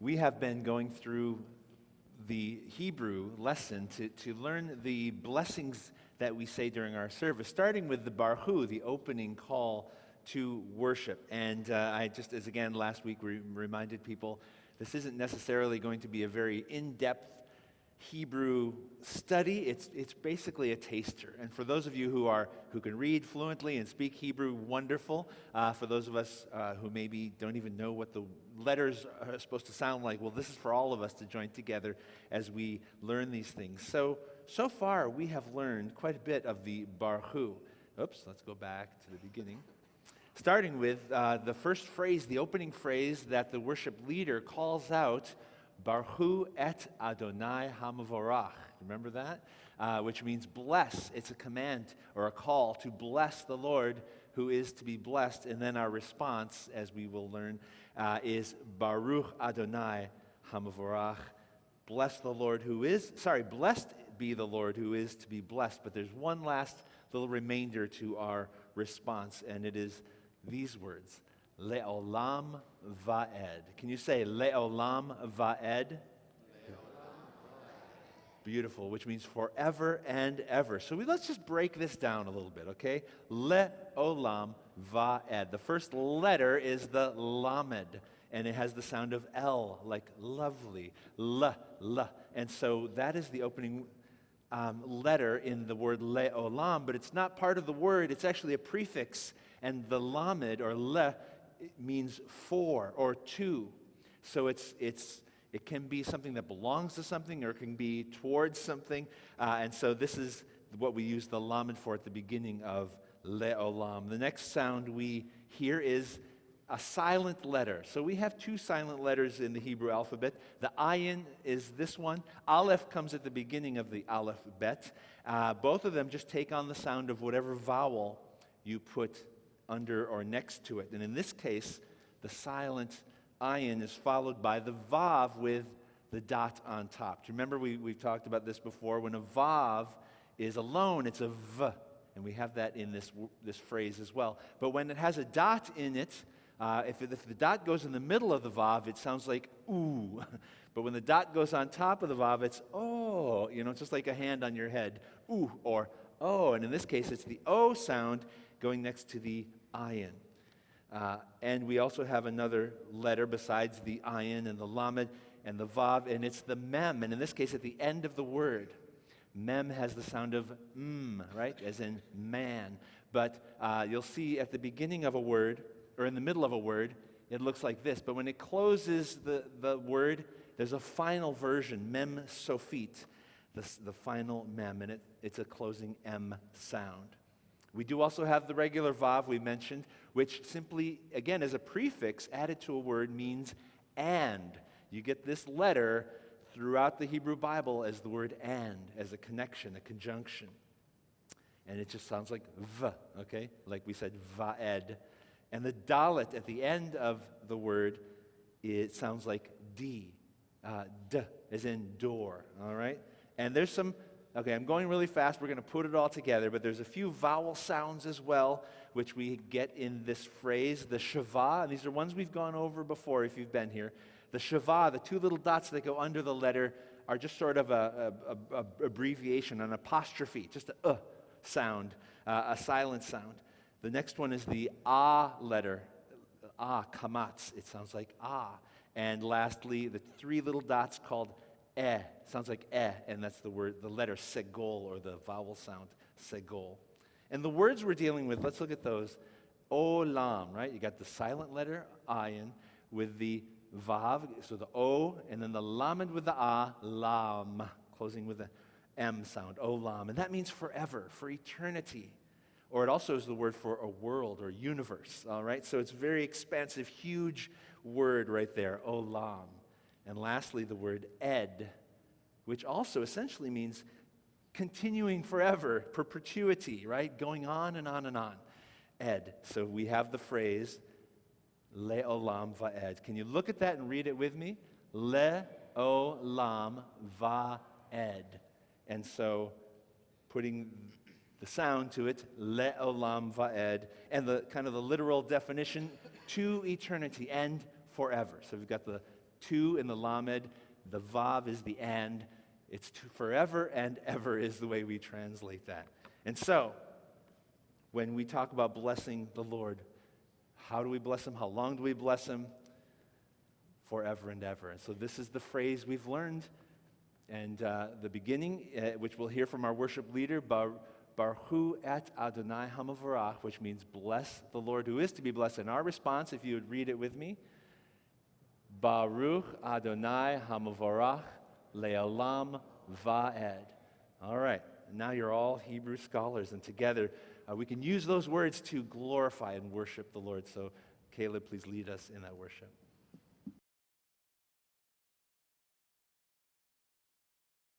We have been going through the Hebrew lesson to learn the blessings that we say during our service, starting with the Barchu, the opening call to worship. And I just, as again, last week we reminded people, this isn't necessarily going to be a very in-depth Hebrew study. It's basically a taster. And for those of you who can read fluently and speak Hebrew, wonderful. For those of us who maybe don't even know what the letters are supposed to sound like, well, this is for all of us to join together as we learn these things. So far, we have learned quite a bit of the Barchu. Oops, let's go back to the beginning. Starting with the first phrase, the opening phrase that the worship leader calls out, Barchu et Adonai Hamavorach. Remember that? Which means bless. It's a command or a call to bless the Lord who is to be blessed. And then our response, as we will learn, is Baruch Adonai Hamavorach. Blessed be the Lord who is to be blessed. But there's one last little remainder to our response, and it is these words. Leolam Vaed. Can you say Leolam Vaed? Beautiful, which means forever and ever. So let's just break this down a little bit, okay? Leolam Vaed. The first letter is the Lamed, and it has the sound of L, like lovely, L. And so that is the opening letter in the word Leolam, but it's not part of the word. It's actually a prefix, and the Lamed, or Le, it means for or to. So it can be something that belongs to something, or it can be towards something. And so this is what we use the Lamed for at the beginning of Leolam. The next sound we hear is a silent letter. So we have two silent letters in the Hebrew alphabet. The ayin is this one. Aleph comes at the beginning of the Aleph bet. Both of them just take on the sound of whatever vowel you put under or next to it. And in this case, the silent ayin is followed by the vav with the dot on top. Do you remember we've talked about this before? When a vav is alone, it's a v. And we have that in this phrase as well. But when it has a dot in it, if the dot goes in the middle of the vav, it sounds like ooh. But when the dot goes on top of the vav, it's oh. It's just like a hand on your head. Ooh or oh. And in this case, it's the o sound going next to the ayin. And we also have another letter besides the ayin and the lamed and the vav, and it's the mem. And in this case, at the end of the word, mem has the sound of right, as in man. But you'll see at the beginning of a word, or in the middle of a word, it looks like this. But when it closes the word, there's a final version, mem sofit, the final mem, and it's a closing m sound. We do also have the regular vav we mentioned, which simply, again, as a prefix added to a word means and. You get this letter throughout the Hebrew Bible as the word and, as a connection, a conjunction. And it just sounds like v, okay? Like we said, vaed. And the dalet at the end of the word, it sounds like d, as in door, all right? And there's some, okay, I'm going really fast. We're going to put it all together, but there's a few vowel sounds as well, which we get in this phrase, the shava. And these are ones we've gone over before if you've been here. The shava, the two little dots that go under the letter, are just sort of a abbreviation, an apostrophe, just a sound, a silent sound. The next one is the letter, kamatz. It sounds like And lastly, the three little dots called sounds like and that's the letter segol, or the vowel sound, segol. And the words we're dealing with, let's look at those. Olam, right? You got the silent letter, ayin, with the vav, so the o, and then the lamed with the lam, closing with the m sound, olam. And that means forever, for eternity. Or it also is the word for a world or universe, all right? So it's a very expansive, huge word right there, olam. And lastly, the word ed, which also essentially means continuing forever, perpetuity, right? Going on and on and on. Ed. So we have the phrase, Leolam Vaed. Can you look at that and read it with me? Leolam Vaed. And so putting the sound to it, Leolam Vaed, and the kind of the literal definition, to eternity and forever. So we've got the two in the lamed. The vav is the and. It's forever and ever is the way we translate that. And so, when we talk about blessing the Lord, how do we bless him? How long do we bless him? Forever and ever. And so this is the phrase we've learned. And the beginning, which we'll hear from our worship leader, Barchu et Adonai Hamavarach, which means bless the Lord who is to be blessed. And our response, if you would read it with me, Baruch Adonai Hamavarach Leolam Vaed. All right, now you're all Hebrew scholars, and together we can use those words to glorify and worship the Lord. So, Caleb, please lead us in that worship.